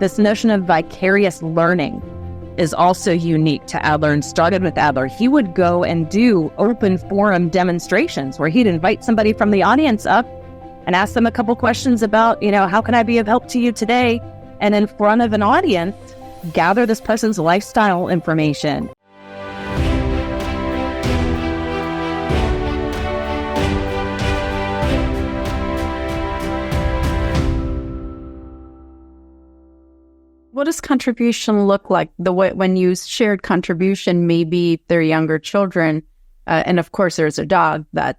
This notion of vicarious learning is also unique to Adler and started with Adler. He would go and do open forum demonstrations where he'd invite somebody from the audience up and ask them a couple questions about, how can I be of help to you today? And in front of an audience, gather this person's lifestyle information. What does contribution look like? The way when you shared contribution, maybe they're younger children, and of course there's a dog that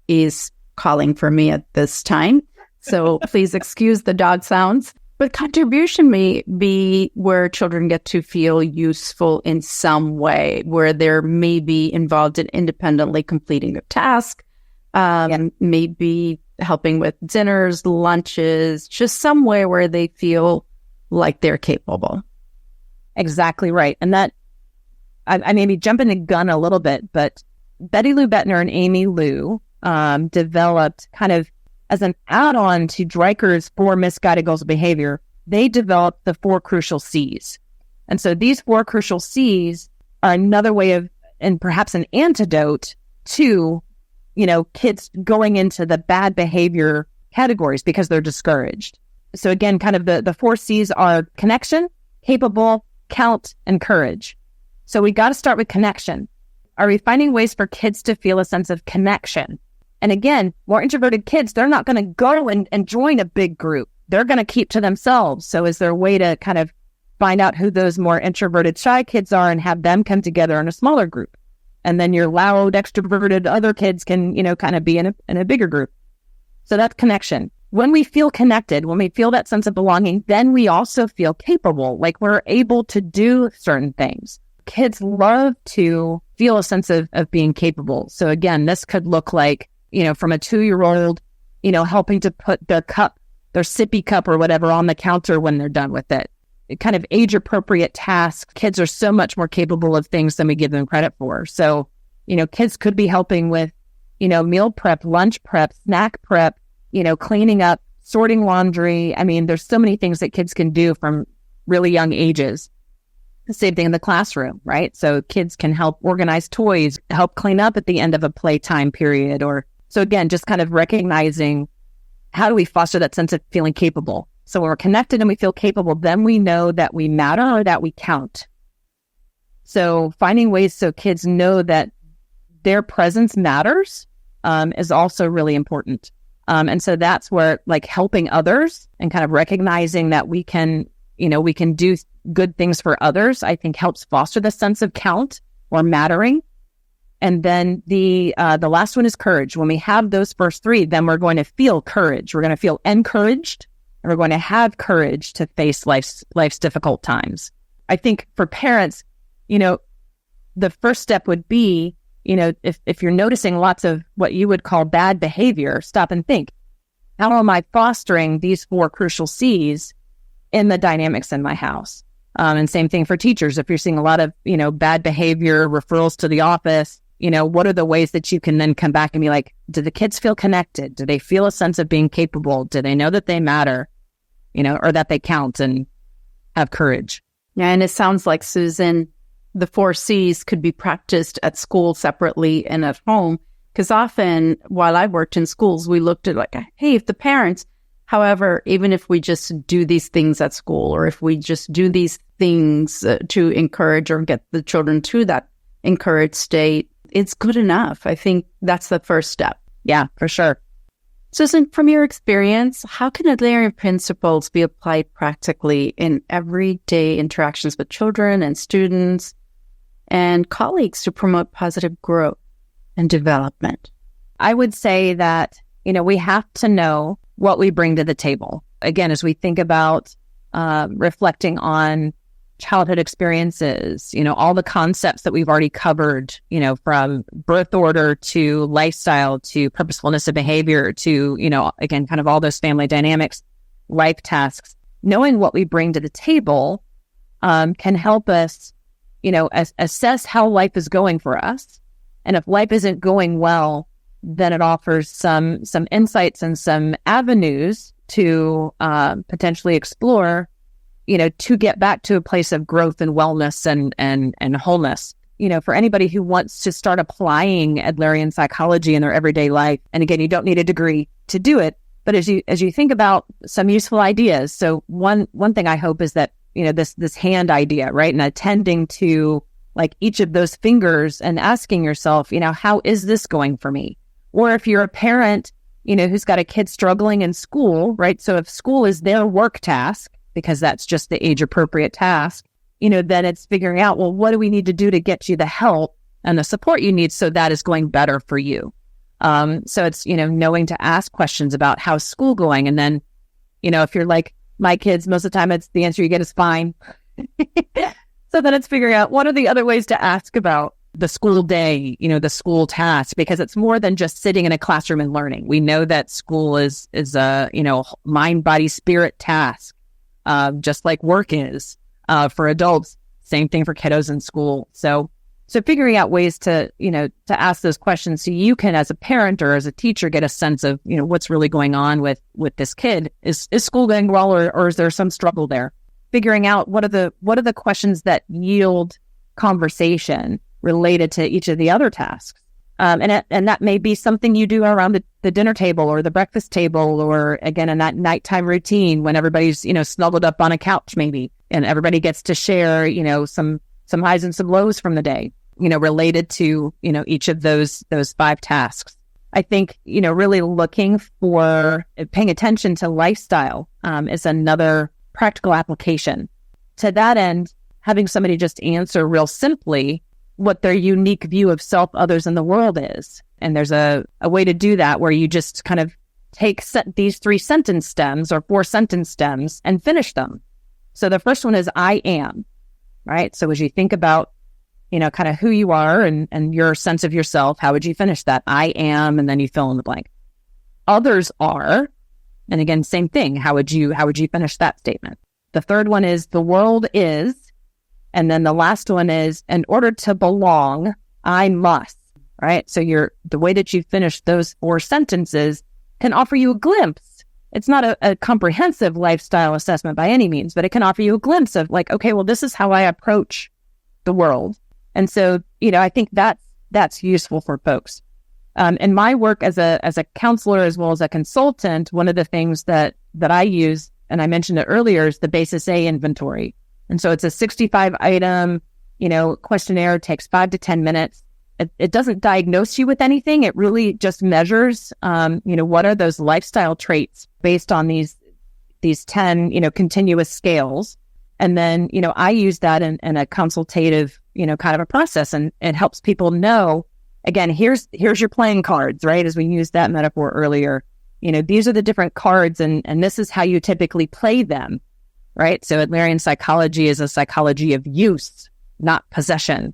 is calling for me at this time. So please excuse the dog sounds. But contribution may be where children get to feel useful in some way, where they're maybe involved in independently completing a task, maybe helping with dinners, lunches, just some way where they feel like they're capable. Exactly right. And that, I may be jumping the gun a little bit, but Betty Lou Bettner and Amy Lou developed kind of as an add-on to Dreiker's 4 misguided goals of behavior, they developed the 4 crucial C's. And so these 4 crucial C's are another way of, and perhaps an antidote to, kids going into the bad behavior categories because they're discouraged. So again, kind of the 4 C's are connection, capable, count, and courage. So we got to start with connection. Are we finding ways for kids to feel a sense of connection? And again, more introverted kids, they're not going to go and join a big group. They're going to keep to themselves. So is there a way to kind of find out who those more introverted, shy kids are and have them come together in a smaller group? And then your loud, extroverted other kids can, kind of be in a bigger group. So that's connection. When we feel connected, when we feel that sense of belonging, then we also feel capable, like we're able to do certain things. Kids love to feel a sense of being capable. So again, this could look like, from a 2-year-old, helping to put their sippy cup or whatever on the counter when they're done with it. Kind of age-appropriate tasks. Kids are so much more capable of things than we give them credit for. So, kids could be helping with, meal prep, lunch prep, snack prep, cleaning up, sorting laundry. I mean, there's so many things that kids can do from really young ages. The same thing in the classroom, right? So kids can help organize toys, help clean up at the end of a playtime period. So again, just kind of recognizing how do we foster that sense of feeling capable? So when we're connected and we feel capable, then we know that we matter or that we count. So finding ways so kids know that their presence matters is also really important. And so that's where helping others and kind of recognizing that we can do good things for others, I think helps foster the sense of count or mattering. And then the last one is courage. When we have those first 3, then we're going to feel courage. We're going to feel encouraged, and we're going to have courage to face life's difficult times. I think for parents, the first step would be, if you're noticing lots of what you would call bad behavior, stop and think, how am I fostering these 4 crucial C's in the dynamics in my house? And same thing for teachers. If you're seeing a lot of, bad behavior, referrals to the office, what are the ways that you can then come back and be like, do the kids feel connected? Do they feel a sense of being capable? Do they know that they matter, or that they count and have courage? Yeah. And it sounds like, Susan, the 4 C's could be practiced at school separately and at home. Because often while I worked in schools, we looked at hey, if the parents, however, even if we just do these things at school, or if we just do these things to encourage or get the children to that encouraged state, it's good enough. I think that's the first step. Yeah, for sure. Susan, from your experience, how can Adlerian principles be applied practically in everyday interactions with children and students and colleagues to promote positive growth and development? I would say that, we have to know what we bring to the table. Again, as we think about reflecting on childhood experiences, all the concepts that we've already covered, from birth order to lifestyle to purposefulness of behavior to, again, kind of all those family dynamics, life tasks, knowing what we bring to the table can help us, assess how life is going for us. And if life isn't going well, then it offers some insights and some avenues to potentially explore, to get back to a place of growth and wellness and wholeness. For anybody who wants to start applying Adlerian psychology in their everyday life, and again, you don't need a degree to do it, but as you think about some useful ideas. So one thing I hope is that, this hand idea, right? And attending to like each of those fingers and asking yourself, how is this going for me? Or if you're a parent, who's got a kid struggling in school, right? So if school is their work task, because that's just the age appropriate task, then it's figuring out, well, what do we need to do to get you the help and the support you need so that is going better for you? So it's, knowing to ask questions about how's school going. And then, if you're like my kids, most of the time it's the answer you get is fine. So then it's figuring out what are the other ways to ask about the school day, the school task, because it's more than just sitting in a classroom and learning. We know that school is a, mind, body, spirit task, just like work is for adults. Same thing for kiddos in school. So figuring out ways to ask those questions so you can, as a parent or as a teacher, get a sense of, what's really going on with this kid. Is school going well, or is there some struggle there? Figuring out what are the questions that yield conversation related to each of the other tasks. And that may be something you do around the dinner table or the breakfast table, or again, in that nighttime routine when everybody's, snuggled up on a couch maybe, and everybody gets to share, some highs and some lows from the day, related to, each of those 5 tasks. I think, really looking for paying attention to lifestyle is another practical application. To that end, having somebody just answer real simply what their unique view of self, others, and the world is. And there's a way to do that where you just kind of take these 3 sentence stems or 4 sentence stems and finish them. So the first one is I am, right? So as you think about, kind of who you are and your sense of yourself, how would you finish that? I am, and then you fill in the blank. Others are, and again, same thing. How would you finish that statement? The third one is the world is, and then the last one is in order to belong, I must, right? So the way that you finish those 4 sentences can offer you a glimpse. It's not a comprehensive lifestyle assessment by any means, but it can offer you a glimpse of like, okay, well, this is how I approach the world. And so, I think that's useful for folks. In my work as a counselor as well as a consultant, one of the things that I use, and I mentioned it earlier, is the Basis A inventory. And so it's a 65 item, questionnaire, takes 5 to 10 minutes. It doesn't diagnose you with anything. It really just measures, what are those lifestyle traits based on these 10, continuous scales. And then, I use that in a consultative, kind of a process, and it helps people know, again, here's your playing cards, right? As we used that metaphor earlier, these are the different cards, and this is how you typically play them, right? So Adlerian psychology is a psychology of use, not possession.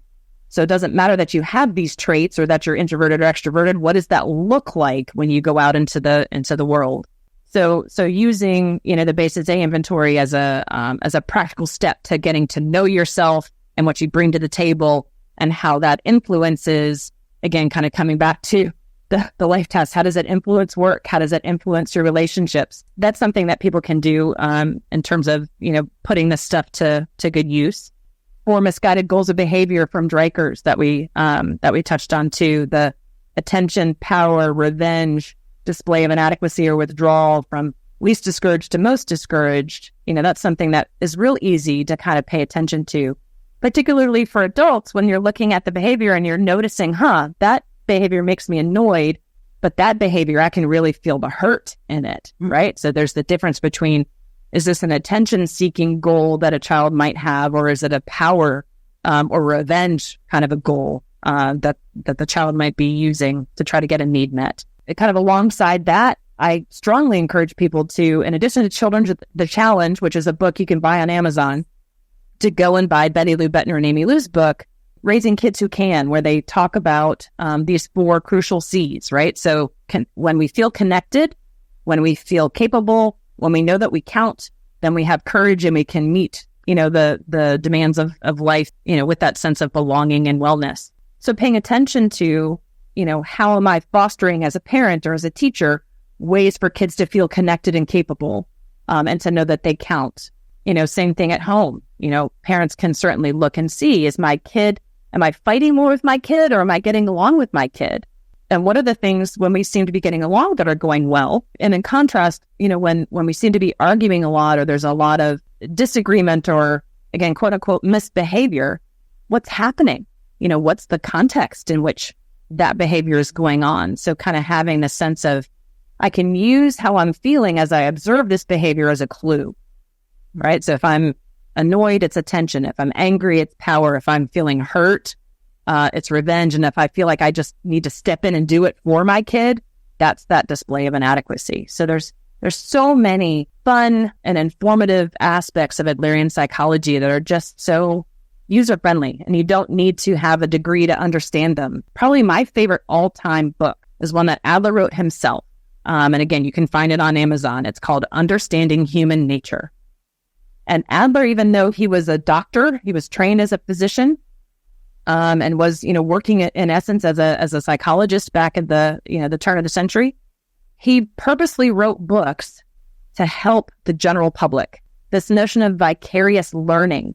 So it doesn't matter that you have these traits or that you're introverted or extroverted. What does that look like when you go out into the world? So using, the Basis A inventory as a practical step to getting to know yourself and what you bring to the table and how that influences, again, kind of coming back to the life test. How does it influence work? How does it influence your relationships? That's something that people can do in terms of, putting this stuff to good use. 4 misguided goals of behavior from Dreikers that we touched on too. The attention, power, revenge, display of inadequacy or withdrawal from least discouraged to most discouraged. That's something that is real easy to kind of pay attention to, particularly for adults when you're looking at the behavior and you're noticing, that behavior makes me annoyed, but that behavior, I can really feel the hurt in it, right? So there's the difference between, is this an attention-seeking goal that a child might have, or is it a power or revenge kind of a goal that the child might be using to try to get a need met? Kind of alongside that, I strongly encourage people to, in addition to Children's The Challenge, which is a book you can buy on Amazon, to go and buy Betty Lou Bettner and Amy Lou's book, Raising Kids Who Can, where they talk about these 4 crucial C's, right? So when we feel connected, when we feel capable, when we know that we count, then we have courage and we can meet, the demands of life, with that sense of belonging and wellness. So paying attention to, how am I fostering as a parent or as a teacher ways for kids to feel connected and capable, and to know that they count. Same thing at home. Parents can certainly look and see, am I fighting more with my kid, or am I getting along with my kid? And what are the things when we seem to be getting along that are going well? And in contrast, when we seem to be arguing a lot, or there's a lot of disagreement, or again, quote unquote, misbehavior, what's happening? What's the context in which that behavior is going on? So kind of having the sense of, I can use how I'm feeling as I observe this behavior as a clue, right? So if I'm annoyed, it's attention. If I'm angry, it's power. If I'm feeling hurt, it's revenge. And if I feel like I just need to step in and do it for my kid, that's that display of inadequacy. So there's so many fun and informative aspects of Adlerian psychology that are just so user-friendly, and you don't need to have a degree to understand them. Probably my favorite all-time book is one that Adler wrote himself. And again, you can find it on Amazon. It's called Understanding Human Nature. And Adler, even though he was a doctor, he was trained as a physician, and was, working in essence as a psychologist back at the turn of the century. He purposely wrote books to help the general public. This notion of vicarious learning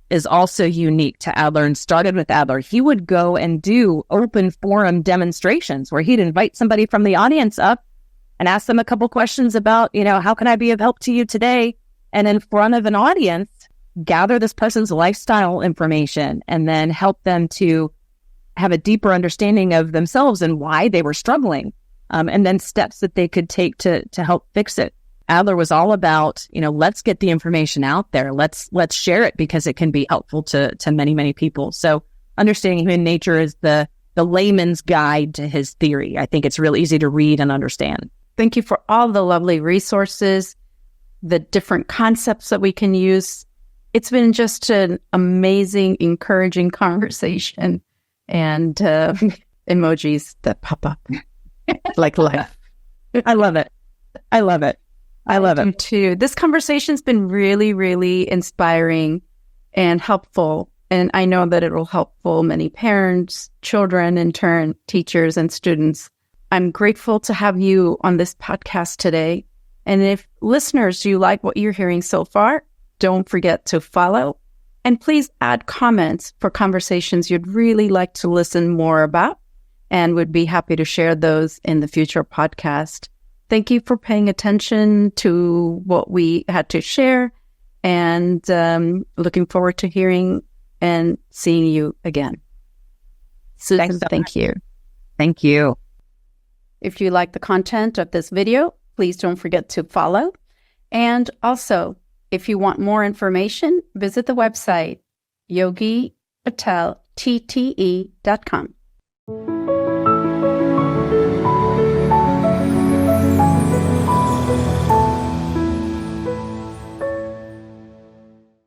is also unique to Adler, and started with Adler. He would go and do open forum demonstrations where he'd invite somebody from the audience up and ask them a couple questions about, how can I be of help to you today? And in front of an audience, gather this person's lifestyle information and then help them to have a deeper understanding of themselves and why they were struggling, and then steps that they could take to help fix it. Adler was all about, let's get the information out there. Let's share it because it can be helpful to many, many people. So Understanding Human Nature is the layman's guide to his theory. I think it's real easy to read and understand. Thank you for all the lovely resources, the different concepts that we can use. It's been just an amazing, encouraging conversation, and emojis that pop up like life. I love it. I love it. I love it too. This conversation's been really, really inspiring and helpful. And I know that it will help many parents, children, in turn, teachers and students. I'm grateful to have you on this podcast today. And if listeners, you like what you're hearing so far, don't forget to follow. And please add comments for conversations you'd really like to listen more about, and would be happy to share those in the future podcast. Thank you for paying attention to what we had to share, and looking forward to hearing and seeing you again. Susan, thank you. Thank you. If you like the content of this video, please don't forget to follow. And also, if you want more information, visit the website, yogipateltte.com.